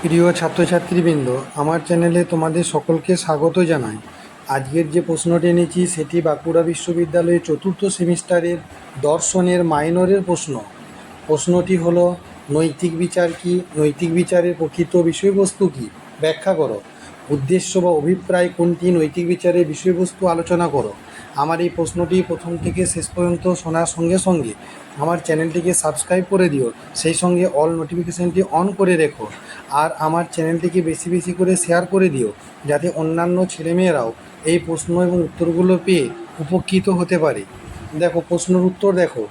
প্রিয় ছাত্রছাত্রীবৃন্দ, আমার চ্যানেলে তোমাদের সকলকে স্বাগত জানাই। আজকের যে প্রশ্নটি এনেছি সেটি বাঁকুড়া বিশ্ববিদ্যালয়ের চতুর্থ সেমিস্টারের দর্শনের মাইনরের প্রশ্ন। প্রশ্নটি হলো, নৈতিক বিচার কি? নৈতিক বিচারের প্রকৃত বিষয়বস্তু কি? ব্যাখ্যা করো। উদ্দেশ্য বা অভিপ্রায় কোনটি? নৈতিক বিচারের বিষয়বস্তু আলোচনা করো। আমার এই প্রশ্নটি প্রথম থেকে শেষ পর্যন্ত শোনার সঙ্গে সঙ্গে আমার চ্যানেলটিকে সাবস্ক্রাইব করে দিও, সেই সঙ্গে অল নোটিফিকেশানটি অন করে রেখো। আর আমার চ্যানেলটিকে বেশি বেশি করে শেয়ার করে দিও, যাতে অন্যান্য ছেলেমেয়েরাও এই প্রশ্ন এবং উত্তরগুলো পেয়ে উপকৃত হতে পারে। দেখো প্রশ্নের উত্তর দেখো।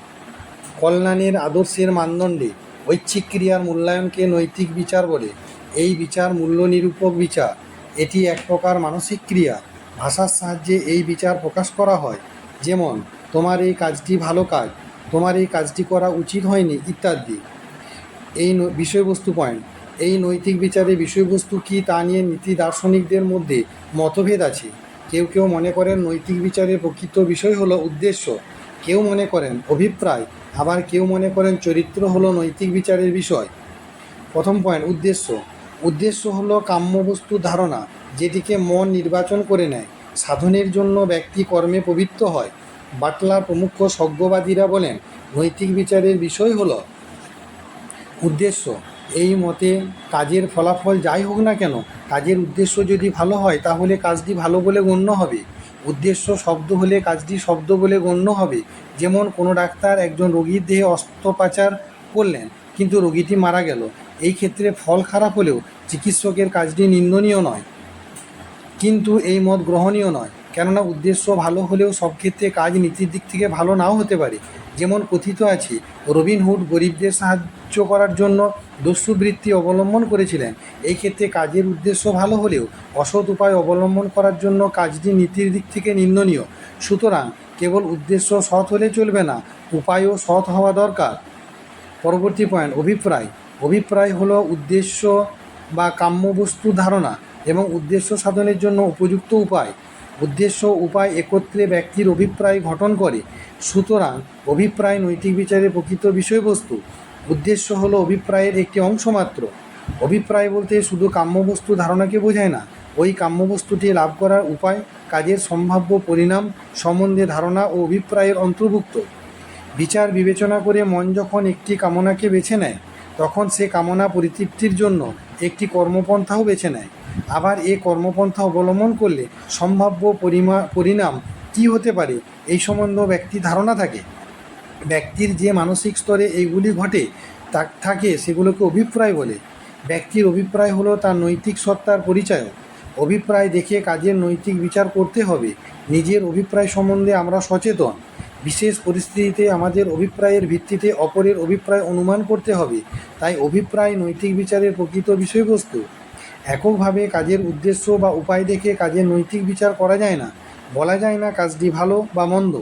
কল্যাণের আদর্শের মানদণ্ডে ঐচ্ছিক ক্রিয়ার মূল্যায়নকে নৈতিক বিচার বলে। এই বিচার মূল্য নিরূপক বিচার। এটি এক প্রকার মানসিক ক্রিয়া। ভাষার সাহায্যে এই বিচার প্রকাশ করা হয়, যেমন তোমার এই কাজটি ভালো কাজ, তোমার এই কাজটি করা উচিত হয়নি ইত্যাদি। এই বিষয়বস্তু পয়েন্ট। এই নৈতিক বিচারের বিষয়বস্তু কী তা নিয়ে নীতি দার্শনিকদের মধ্যে মতভেদ আছে। কেউ কেউ মনে করেন নৈতিক বিচারের প্রকৃত বিষয় হলো উদ্দেশ্য, কেউ মনে করেন অভিপ্রায়, আবার কেউ মনে করেন চরিত্র হলো নৈতিক বিচারের বিষয়। প্রথম পয়েন্ট, উদ্দেশ্য। উদ্দেশ্য হলো কাম্যবস্তুর ধারণা, যেটিকে মন নির্বাচন করে নেয়। সাধনের জন্য ব্যক্তি কর্মে প্রবৃত্ত হয়। বাটলার প্রমুখ সজ্ঞবাদীরা বলেন নৈতিক বিচারের বিষয় হলো উদ্দেশ্য। এই মতে কাজের ফলাফল যাই হোক না কেন, কাজের উদ্দেশ্য যদি ভালো হয় তাহলে কাজটি ভালো বলে গণ্য হবে। উদ্দেশ্য শব্দ হলে কাজটি শব্দ বলে গণ্য হবে। যেমন কোনো ডাক্তার একজন রোগীর দেহে অস্ত্রোপচার করলেন, কিন্তু রোগীটি মারা গেল। এই ক্ষেত্রে ফল খারাপ হলেও চিকিৎসকের কাজটি নিন্দনীয় নয়, কিন্তু এই মত গ্রহণীয় নয়, কেননা উদ্দেশ্য ভালো হলেও সব ক্ষেত্রে কাজ নীতির দিক থেকে ভালো নাও হতে পারে। যেমন কথিত আছে, রবিনহুড গরিবদের সাহায্য করার জন্য দস্যুবৃত্তি অবলম্বন করেছিলেন। এই ক্ষেত্রে কাজের উদ্দেশ্য ভালো হলেও অসৎ উপায় অবলম্বন করার জন্য কাজটি নীতির দিক থেকে নিন্দনীয়। সুতরাং কেবল উদ্দেশ্য সৎ হলে চলবে না, উপায়ও সৎ হওয়া দরকার। পরবর্তী পয়েন্ট, অভিপ্রায়। অভিপ্রায় হলো উদ্দেশ্য বা কাম্যবস্তুর ধারণা এবং উদ্দেশ্য সাধনের জন্য উপযুক্ত উপায়। উদ্দেশ্য উপায় একত্রে ব্যক্তির অভিপ্রায় গঠন করে। সুতরাং অভিপ্রায় নৈতিক বিচারের প্রকৃত বিষয়বস্তু। উদ্দেশ্য হলো অভিপ্রায়ের একটি অংশ মাত্র। অভিপ্রায় বলতে শুধু কাম্যবস্তু ধারণাকে বোঝায় না, ওই কাম্যবস্তুটি লাভ করার উপায়, কাজের সম্ভাব্য পরিণাম সম্বন্ধে ধারণা ও অভিপ্রায়ের অন্তর্ভুক্ত। বিচার বিবেচনা করে মন যখন একটি কামনাকে বেছে নেয়, তখন সে কামনা পরিতৃপ্তির জন্য একটি কর্মপন্থাও বেছে নেয়। আবার এ কর্মপন্থা অবলম্বন করলে সম্ভাব্য পরিণাম কী হতে পারে এই সম্বন্ধে ব্যক্তির ধারণা থাকে। ব্যক্তির যে মানসিক স্তরে এইগুলি ঘটে থাকে সেগুলোকে অভিপ্রায় বলে। ব্যক্তির অভিপ্রায় হলো তার নৈতিক সত্তার পরিচায়ক। অভিপ্রায় দেখে কাজের নৈতিক বিচার করতে হবে। নিজের অভিপ্রায় সম্বন্ধে আমরা সচেতন। বিশেষ পরিস্থিতিতে আমাদের অভিপ্রায়ের ভিত্তিতে অপরের অভিপ্রায় অনুমান করতে হবে। তাই অভিপ্রায় নৈতিক বিচারের প্রকৃত বিষয়বস্তু। এককভাবে কাজের উদ্দেশ্য বা উপায় দেখে কাজের নৈতিক বিচার করা যায় না, বলা যায় না কাজটি ভালো বা মন্দ।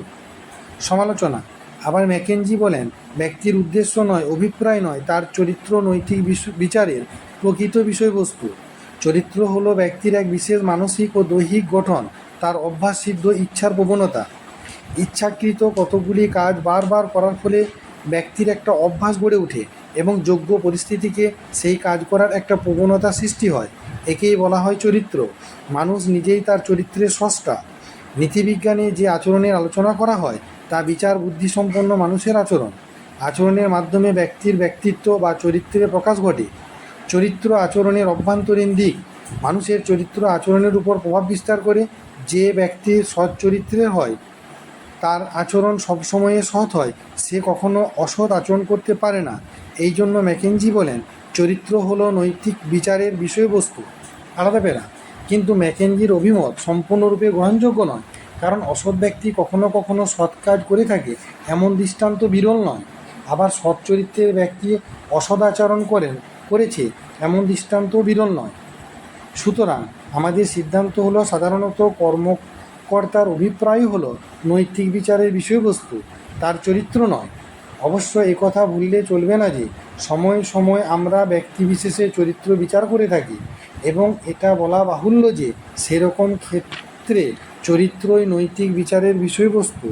সমালোচনা। আবার ম্যাকেঞ্জি বলেন, ব্যক্তির উদ্দেশ্য নয়, অভিপ্রায় নয়, তার চরিত্র নৈতিক বিচারের প্রকৃত বিষয়বস্তু। চরিত্র হলো ব্যক্তির এক বিশেষ মানসিক ও দৈহিক গঠন, তার অভ্যাসসিদ্ধ ইচ্ছার প্রবণতা। ইচ্ছাকৃত কতগুলি কাজ বারবার করার ফলে ব্যক্তির একটা অভ্যাস গড়ে ওঠে এবং যোগ্য পরিস্থিতিকে সেই কাজ করার একটা প্রবণতা সৃষ্টি হয়। একেই বলা হয় চরিত্র। মানুষ নিজেই তার চরিত্রের স্রষ্টা। নীতিবিজ্ঞানে যে আচরণের আলোচনা করা হয় তা বিচার বুদ্ধিসম্পন্ন মানুষের আচরণ। আচরণের মাধ্যমে ব্যক্তির ব্যক্তিত্ব বা চরিত্রের প্রকাশ ঘটে। চরিত্র আচরণের অভ্যন্তরীণ দিক। মানুষের চরিত্র আচরণের উপর প্রভাব বিস্তার করে। যে ব্যক্তি সৎ চরিত্রের হয়, তার আচরণ সবসময়ে সৎ হয়, সে কখনো অসৎ আচরণ করতে পারে না। এই জন্য ম্যাকেঞ্জি বলেন চরিত্র হলো নৈতিক বিচারের বিষয়বস্তু। আলাদা পেরা। কিন্তু ম্যাকেঞ্জির অভিমত সম্পূর্ণরূপে গ্রহণযোগ্য নয়, কারণ অসৎ ব্যক্তি কখনো কখনো সৎ কাজ করে থাকে এমন দৃষ্টান্ত বিরল নয়। আবার সৎ চরিত্রের ব্যক্তি অসৎ আচরণ করেছে এমন দৃষ্টান্তও বিরল নয়। সুতরাং আমাদের সিদ্ধান্ত হলো সাধারণত কর্মকর্তার অভিপ্রায় হলো নৈতিক বিচারের বিষয়বস্তু, তার চরিত্র নয়। অবশ্য একথা ভুললে চলবে না যে সময়ে সময়ে আমরা ব্যক্তিবিশেষের চরিত্র বিচার করে থাকি, এবং এটা বলা বাহুল্য যে সেরকম ক্ষেত্রে চরিত্রই নৈতিক বিচারের বিষয়বস্তু।